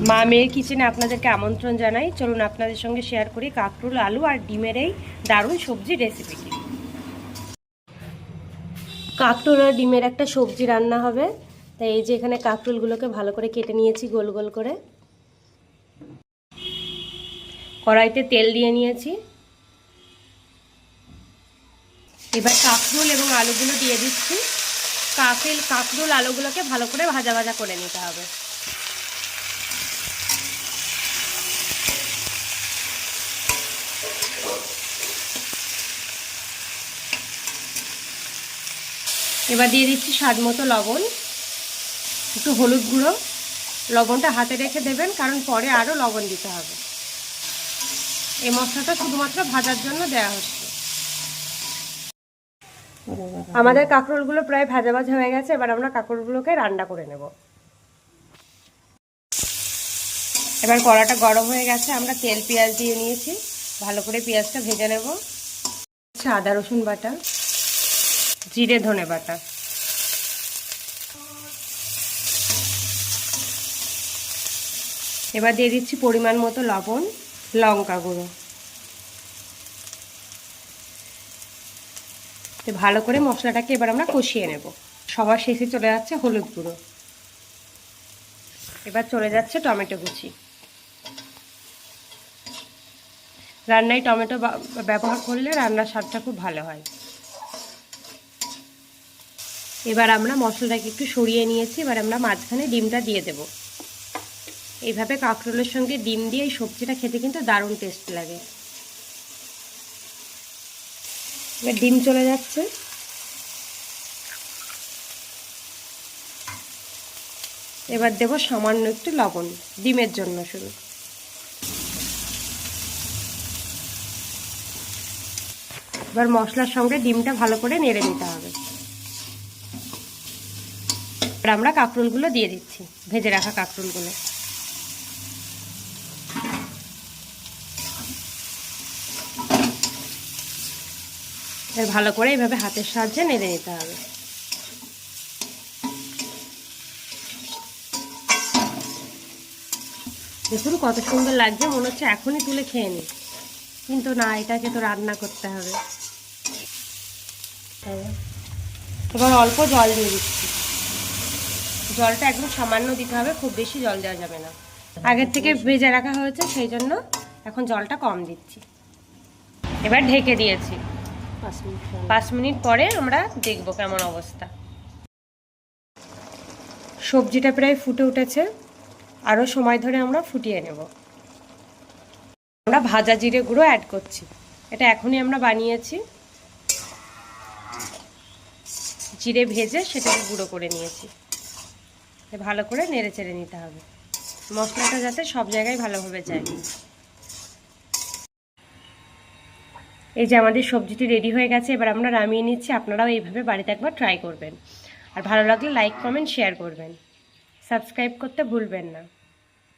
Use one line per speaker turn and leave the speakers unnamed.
মা মেয়ের কিচেনে আপনাদেরকে আমন্ত্রণ জানাই। চলুন আপনাদের সঙ্গে শেয়ার করি কাঁকরোল, আলু আর ডিমের এই দারুণ সবজি রেসিপিটি। কাঁকরোল আর ডিমের একটা সবজি রান্না হবে, তাই এই যে এখানে কাঁকরোলগুলোকে ভালো করে কেটে নিয়েছি গোল গোল করে। কড়াইতে তেল দিয়ে নিয়েছি। এবার কাঁকরোল এবং আলুগুলো দিয়ে দিচ্ছি। কাঁকরোল আলুগুলোকে ভালো করে ভাজা ভাজা করে নিতে হবে। এবার দিয়ে দিচ্ছি স্বাদ মতো লবণ, একটু হলুদ গুঁড়ো। লবণটা হাতে রেখে দেবেন, কারণ পরে আরও লবণ দিতে হবে। এই মশলাটা শুধুমাত্র ভাজার জন্য দেওয়া হচ্ছে। আমাদের কাঁকরোলগুলো প্রায় ভাজা ভাজা হয়ে গেছে। এবার আমরা কাঁকরোলগুলোকে রান্না করে নেব। এবার কড়াটা গরম হয়ে গেছে, আমরা তেল পেঁয়াজ দিয়ে নিয়েছি। ভালো করে পেঁয়াজটা ভেজে নেব। আদা রসুন বাটা, জিরে ধনে বাটা, এবার দিয়ে দিচ্ছি পরিমাণ মতো লবণ, লঙ্কা গুঁড়ো। ভালো করে মশলাটাকে এবার আমরা কষিয়ে নেব। সবার শেষে চলে যাচ্ছে হলুদ গুঁড়ো। এবার চলে যাচ্ছে টমেটো কুচি। রান্নায় টমেটো ব্যবহার করলে রান্নার স্বাদটা খুব ভালো হয়। এবার আমরা মশলাটাকে একটু সরিয়ে নিয়েছি। এবার আমরা মাঝখানে ডিমটা দিয়ে দেব। এইভাবে কাঁকরোলের সঙ্গে ডিম দিয়ে এই সবজিটা খেতে কিন্তু দারুণ টেস্ট লাগে। এবার ডিম চলে যাচ্ছে। এবার দেব সামান্য একটু লবণ, ডিমের জন্য শুধু। এবার মশলার সঙ্গে ডিমটা ভালো করে নেড়ে নিতে হবে। এবার আমরা কাঁকরোলগুলো দিয়ে দিচ্ছি, ভেজে রাখা কাঁকরোলগুলো। ভালো করে এইভাবে হাতের সাহায্যে নেড়ে নিতে হবে। দেখুন কত সুন্দর লাগছে, মনে হচ্ছে এখনই তুলে খেয়ে নিই, কিন্তু না, এটাকে তো রান্না করতে হবে। এবার অল্প জল দিয়ে দিচ্ছি। জলটা একদম সামান্য দিতে হবে, খুব বেশি জল দেওয়া যাবে না। আগের থেকে ভেজে রাখা হয়েছে, সেই জন্য এখন জলটা কম দিচ্ছি। এবার ঢেকে দিয়েছি। 5 মিনিট পরে আমরা দেখব কেমন অবস্থা। সবজিটা প্রায় ফুটে উঠেছে, আরও সময় ধরে আমরা ফুটিয়ে নেব। আমরা ভাজা জিরে গুঁড়ো অ্যাড করছি। এটা এখনই আমরা বানিয়েছি, জিরে ভেজে সেটাকে গুঁড়ো করে নিয়েছি। ভালো করে নেড়ে চেড়ে নিতে হবে, মশলাটা যাতে সব জায়গায় ভালোভাবে যায়। এই যে আমাদের সবজিটি রেডি হয়ে গেছে, এবার আমরা নামিয়ে নিচ্ছি। আপনারাও এইভাবে বাড়িতে একবার ট্রাই করবেন, আর ভালো লাগলে লাইক কমেন্ট শেয়ার করবেন, সাবস্ক্রাইব করতে ভুলবেন না।